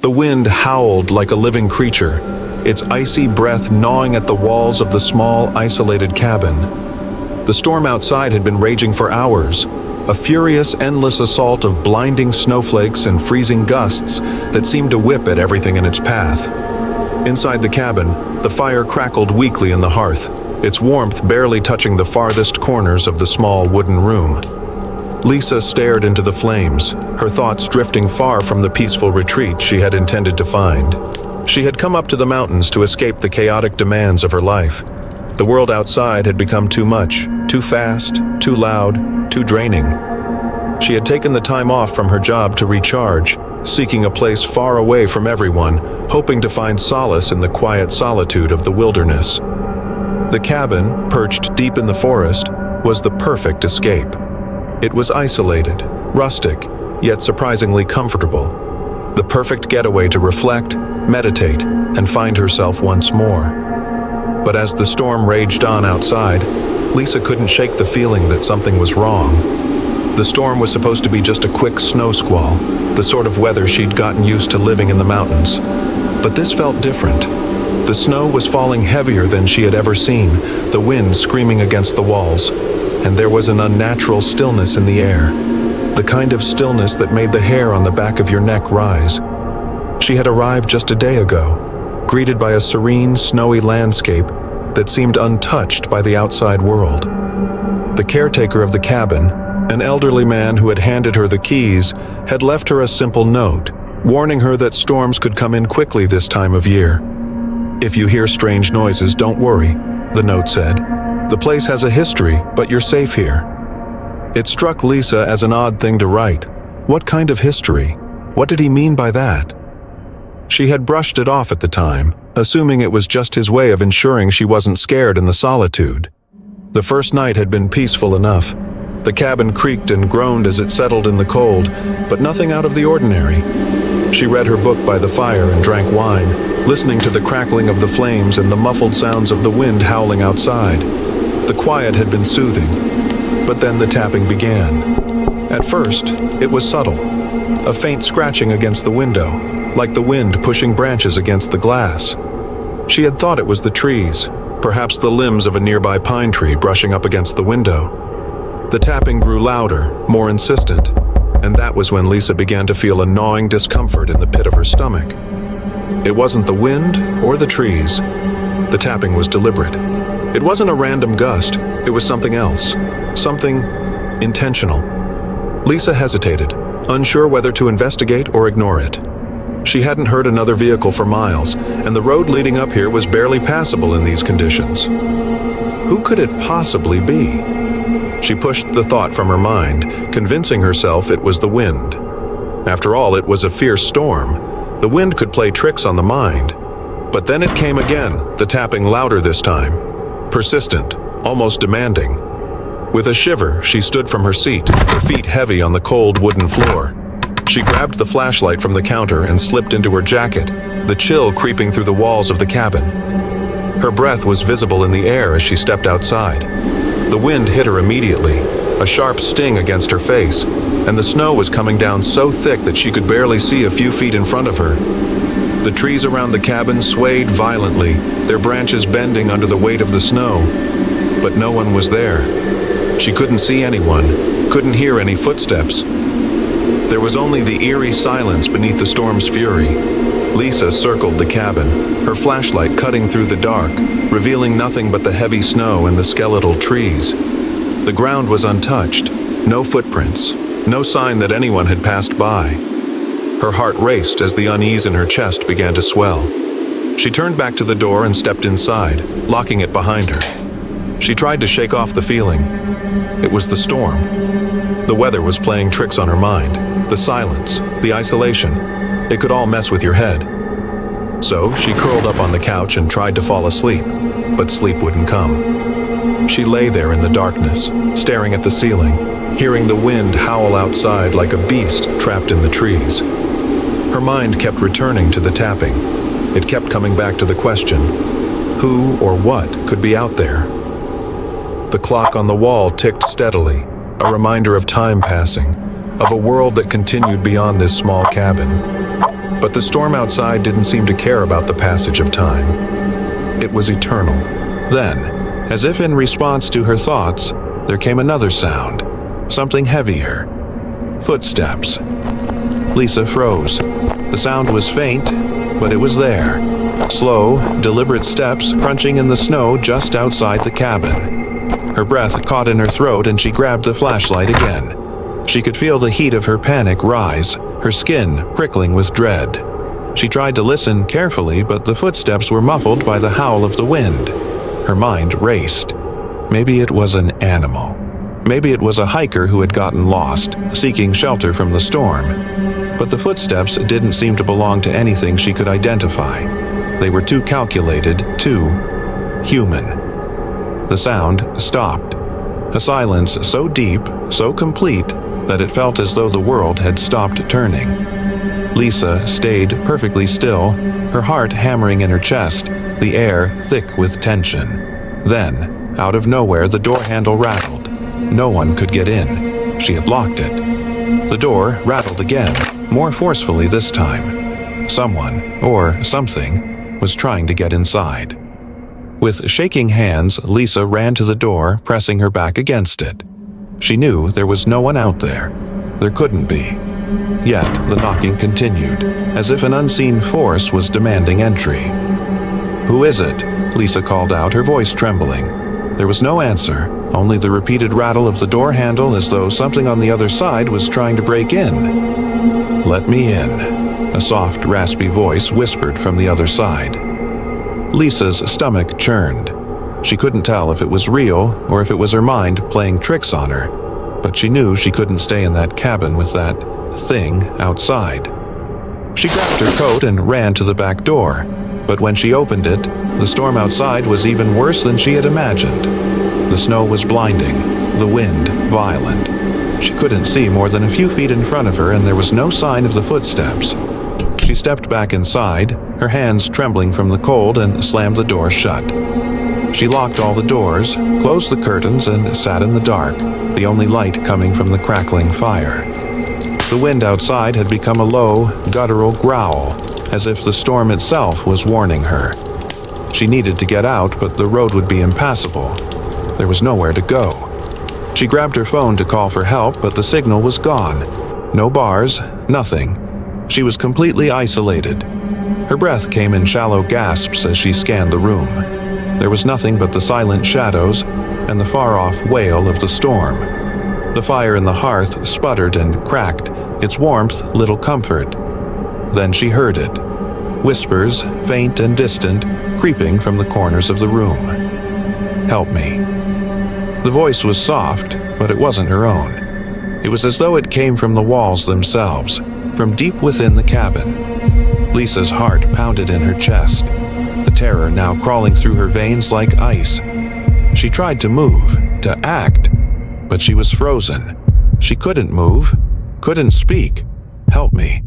The wind howled like a living creature, its icy breath gnawing at the walls of the small, isolated cabin. The storm outside had been raging for hours, a furious, endless assault of blinding snowflakes and freezing gusts that seemed to whip at everything in its path. Inside the cabin, the fire crackled weakly in the hearth, its warmth barely touching the farthest corners of the small wooden room. Lisa stared into the flames, her thoughts drifting far from the peaceful retreat she had intended to find. She had come up to the mountains to escape the chaotic demands of her life. The world outside had become too much, too fast, too loud, too draining. She had taken the time off from her job to recharge, seeking a place far away from everyone, hoping to find solace in the quiet solitude of the wilderness. The cabin, perched deep in the forest, was the perfect escape. It was isolated, rustic, yet surprisingly comfortable. The perfect getaway to reflect, meditate, and find herself once more. But as the storm raged on outside, Lisa couldn't shake the feeling that something was wrong. The storm was supposed to be just a quick snow squall, the sort of weather she'd gotten used to living in the mountains. But this felt different. The snow was falling heavier than she had ever seen, the wind screaming against the walls, and there was an unnatural stillness in the air, the kind of stillness that made the hair on the back of your neck rise. She had arrived just a day ago, greeted by a serene, snowy landscape that seemed untouched by the outside world. The caretaker of the cabin, an elderly man who had handed her the keys, had left her a simple note, warning her that storms could come in quickly this time of year. "If you hear strange noises, don't worry," the note said. "The place has a history, but you're safe here." It struck Lisa as an odd thing to write. What kind of history? What did he mean by that? She had brushed it off at the time, assuming it was just his way of ensuring she wasn't scared in the solitude. The first night had been peaceful enough. The cabin creaked and groaned as it settled in the cold, but nothing out of the ordinary. She read her book by the fire and drank wine, listening to the crackling of the flames and the muffled sounds of the wind howling outside. The quiet had been soothing, but then the tapping began. At first, it was subtle, a faint scratching against the window, like the wind pushing branches against the glass. She had thought it was the trees, perhaps the limbs of a nearby pine tree brushing up against the window. The tapping grew louder, more insistent, and that was when Lisa began to feel a gnawing discomfort in the pit of her stomach. It wasn't the wind or the trees. The tapping was deliberate. It wasn't a random gust, it was something else, something intentional. Lisa hesitated, unsure whether to investigate or ignore it. She hadn't heard another vehicle for miles, and the road leading up here was barely passable in these conditions. Who could it possibly be? She pushed the thought from her mind, convincing herself it was the wind. After all, it was a fierce storm. The wind could play tricks on the mind. But then it came again, the tapping louder this time. Persistent, almost demanding. With a shiver, she stood from her seat, her feet heavy on the cold wooden floor. She grabbed the flashlight from the counter and slipped into her jacket, the chill creeping through the walls of the cabin. Her breath was visible in the air as she stepped outside. The wind hit her immediately, a sharp sting against her face, and the snow was coming down so thick that she could barely see a few feet in front of her. The trees around the cabin swayed violently, their branches bending under the weight of the snow. But no one was there. She couldn't see anyone, couldn't hear any footsteps. There was only the eerie silence beneath the storm's fury. Lisa circled the cabin, her flashlight cutting through the dark, revealing nothing but the heavy snow and the skeletal trees. The ground was untouched, no footprints, no sign that anyone had passed by. Her heart raced as the unease in her chest began to swell. She turned back to the door and stepped inside, locking it behind her. She tried to shake off the feeling. It was the storm. The weather was playing tricks on her mind. The silence, the isolation. It could all mess with your head. So she curled up on the couch and tried to fall asleep, but sleep wouldn't come. She lay there in the darkness, staring at the ceiling, hearing the wind howl outside like a beast trapped in the trees. Her mind kept returning to the tapping. It kept coming back to the question, who or what could be out there? The clock on the wall ticked steadily, a reminder of time passing, of a world that continued beyond this small cabin. But the storm outside didn't seem to care about the passage of time. It was eternal. Then, as if in response to her thoughts, there came another sound, something heavier. Footsteps. Lisa froze. The sound was faint, but it was there. Slow, deliberate steps crunching in the snow just outside the cabin. Her breath caught in her throat and she grabbed the flashlight again. She could feel the heat of her panic rise, her skin prickling with dread. She tried to listen carefully, but the footsteps were muffled by the howl of the wind. Her mind raced. Maybe it was an animal. Maybe it was a hiker who had gotten lost, seeking shelter from the storm. But the footsteps didn't seem to belong to anything she could identify. They were too calculated, too human. The sound stopped. A silence so deep, so complete, that it felt as though the world had stopped turning. Lisa stayed perfectly still, her heart hammering in her chest, the air thick with tension. Then, out of nowhere, the door handle rattled. No one could get in. She had locked it. The door rattled again, more forcefully this time. Someone, or something, was trying to get inside. With shaking hands, Lisa ran to the door, pressing her back against it. She knew there was no one out there. There couldn't be. Yet the knocking continued, as if an unseen force was demanding entry. "Who is it?" Lisa called out, her voice trembling. There was no answer, only the repeated rattle of the door handle as though something on the other side was trying to break in. "Let me in," a soft, raspy voice whispered from the other side. Lisa's stomach churned. She couldn't tell if it was real or if it was her mind playing tricks on her, but she knew she couldn't stay in that cabin with that thing outside. She grabbed her coat and ran to the back door, but when she opened it, the storm outside was even worse than she had imagined. The snow was blinding, the wind violent. She couldn't see more than a few feet in front of her, and there was no sign of the footsteps. She stepped back inside, her hands trembling from the cold, and slammed the door shut. She locked all the doors, closed the curtains, and sat in the dark, the only light coming from the crackling fire. The wind outside had become a low, guttural growl, as if the storm itself was warning her. She needed to get out, but the road would be impassable. There was nowhere to go. She grabbed her phone to call for help, but the signal was gone. No bars, nothing. She was completely isolated. Her breath came in shallow gasps as she scanned the room. There was nothing but the silent shadows and the far-off wail of the storm. The fire in the hearth sputtered and cracked, its warmth little comfort. Then she heard it. Whispers, faint and distant, creeping from the corners of the room. "Help me." The voice was soft, but it wasn't her own. It was as though it came from the walls themselves, from deep within the cabin. Lisa's heart pounded in her chest, the terror now crawling through her veins like ice. She tried to move, to act, but she was frozen. She couldn't move, couldn't speak. "Help me."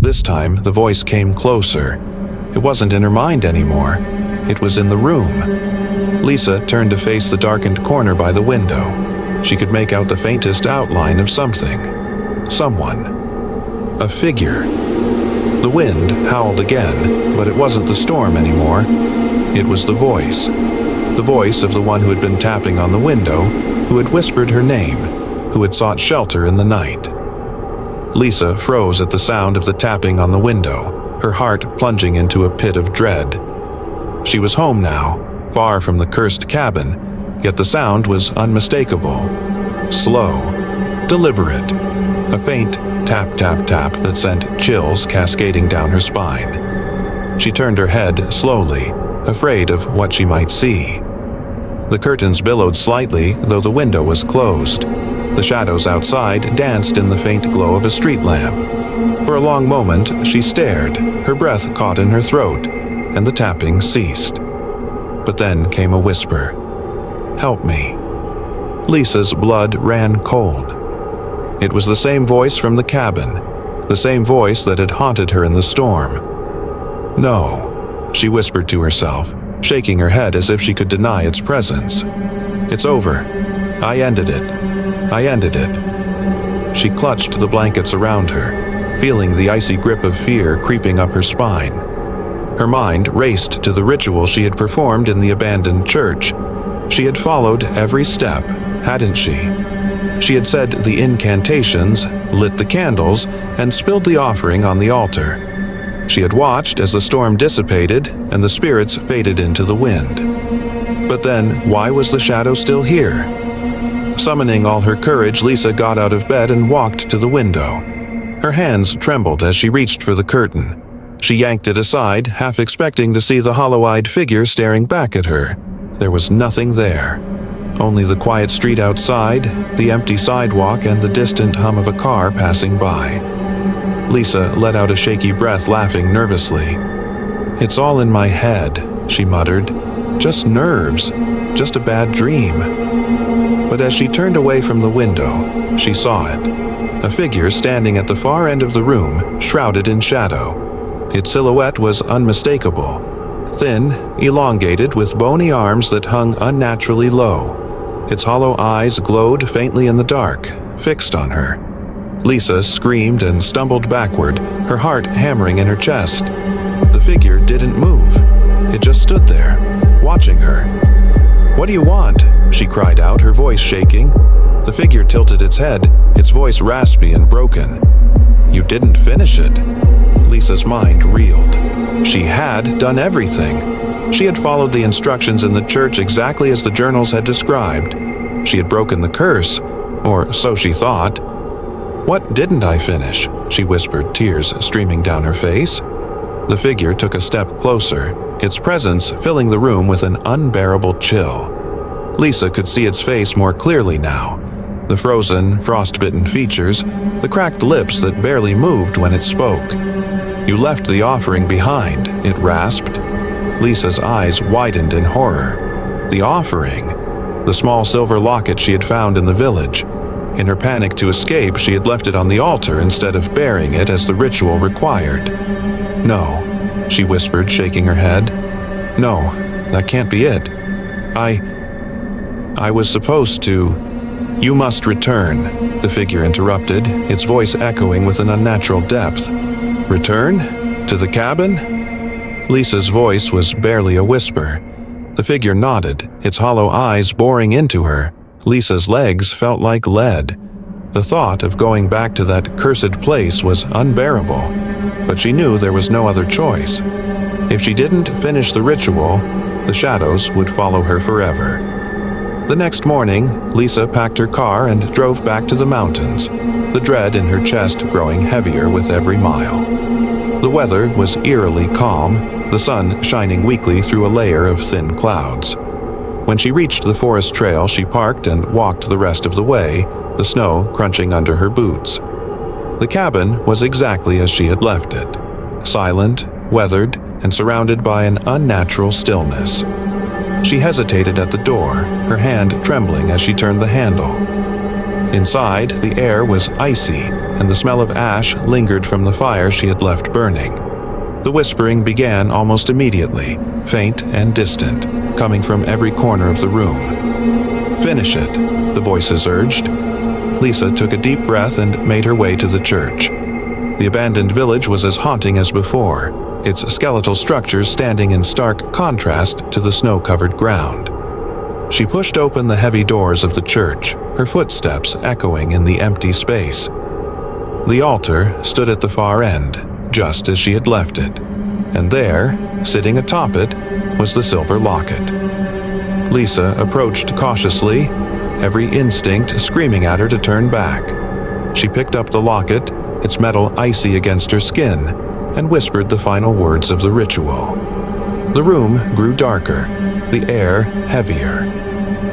This time, the voice came closer. It wasn't in her mind anymore. It was in the room. Lisa turned to face the darkened corner by the window. She could make out the faintest outline of something. Someone. A figure. The wind howled again, but it wasn't the storm anymore. It was the voice. The voice of the one who had been tapping on the window, who had whispered her name, who had sought shelter in the night. Lisa froze at the sound of the tapping on the window, her heart plunging into a pit of dread. She was home now, far from the cursed cabin, yet the sound was unmistakable. Slow, deliberate, a faint tap-tap-tap that sent chills cascading down her spine. She turned her head slowly, afraid of what she might see. The curtains billowed slightly, though the window was closed. The shadows outside danced in the faint glow of a street lamp. For a long moment, she stared, her breath caught in her throat, and the tapping ceased. But then came a whisper. "Help me." Lisa's blood ran cold. It was the same voice from the cabin, the same voice that had haunted her in the storm. "No," she whispered to herself, shaking her head as if she could deny its presence. "It's over. I ended it. I ended it." She clutched the blankets around her, feeling the icy grip of fear creeping up her spine. Her mind raced to the ritual she had performed in the abandoned church. She had followed every step, hadn't she? She had said the incantations, lit the candles, and spilled the offering on the altar. She had watched as the storm dissipated and the spirits faded into the wind. But then, why was the shadow still here? Summoning all her courage, Lisa got out of bed and walked to the window. Her hands trembled as she reached for the curtain. She yanked it aside, half expecting to see the hollow-eyed figure staring back at her. There was nothing there. Only the quiet street outside, the empty sidewalk, and the distant hum of a car passing by. Lisa let out a shaky breath, laughing nervously. "It's all in my head," she muttered. "Just nerves, just a bad dream." But as she turned away from the window, she saw it. A figure standing at the far end of the room, shrouded in shadow. Its silhouette was unmistakable. Thin, elongated, with bony arms that hung unnaturally low. Its hollow eyes glowed faintly in the dark, fixed on her. Lisa screamed and stumbled backward, her heart hammering in her chest. The figure didn't move. It just stood there, watching her. "What do you want?" she cried out, her voice shaking. The figure tilted its head, its voice raspy and broken. "You didn't finish it." Lisa's mind reeled. She had done everything. She had followed the instructions in the church exactly as the journals had described. She had broken the curse, or so she thought. "What didn't I finish?" she whispered, tears streaming down her face. The figure took a step closer, its presence filling the room with an unbearable chill. Lisa could see its face more clearly now. The frozen, frost-bitten features, the cracked lips that barely moved when it spoke. "You left the offering behind," it rasped. Lisa's eyes widened in horror. The offering? The small silver locket she had found in the village. In her panic to escape, she had left it on the altar instead of burying it as the ritual required. "No," she whispered, shaking her head. "No, that can't be it. I was supposed to." "You must return," the figure interrupted, its voice echoing with an unnatural depth. "Return? To the cabin?" Lisa's voice was barely a whisper. The figure nodded, its hollow eyes boring into her. Lisa's legs felt like lead. The thought of going back to that cursed place was unbearable, but she knew there was no other choice. If she didn't finish the ritual, the shadows would follow her forever. The next morning, Lisa packed her car and drove back to the mountains, the dread in her chest growing heavier with every mile. The weather was eerily calm, the sun shining weakly through a layer of thin clouds. When she reached the forest trail, she parked and walked the rest of the way, the snow crunching under her boots. The cabin was exactly as she had left it, silent, weathered, and surrounded by an unnatural stillness. She hesitated at the door, her hand trembling as she turned the handle. Inside, the air was icy, and the smell of ash lingered from the fire she had left burning. The whispering began almost immediately, faint and distant, coming from every corner of the room. "Finish it," the voices urged. Lisa took a deep breath and made her way to the church. The abandoned village was as haunting as before, its skeletal structures standing in stark contrast to the snow-covered ground. She pushed open the heavy doors of the church, her footsteps echoing in the empty space. The altar stood at the far end, just as she had left it, and there, sitting atop it, was the silver locket. Lisa approached cautiously, every instinct screaming at her to turn back. She picked up the locket, its metal icy against her skin, and whispered the final words of the ritual. The room grew darker, the air heavier.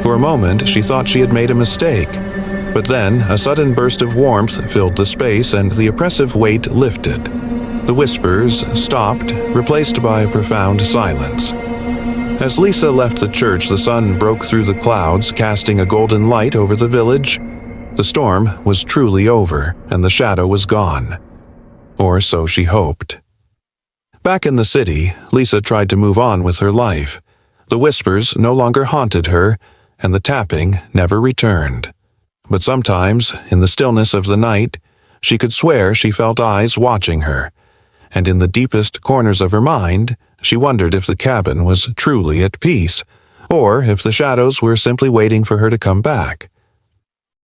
For a moment, she thought she had made a mistake, but then a sudden burst of warmth filled the space and the oppressive weight lifted. The whispers stopped, replaced by a profound silence. As Lisa left the church, the sun broke through the clouds, casting a golden light over the village. The storm was truly over, and the shadow was gone. Or so she hoped. Back in the city, Lisa tried to move on with her life. The whispers no longer haunted her, and the tapping never returned. But sometimes, in the stillness of the night, She could swear she felt eyes watching her, and in the deepest corners of her mind, she wondered if the cabin was truly at peace, or if the shadows were simply waiting for her to come back.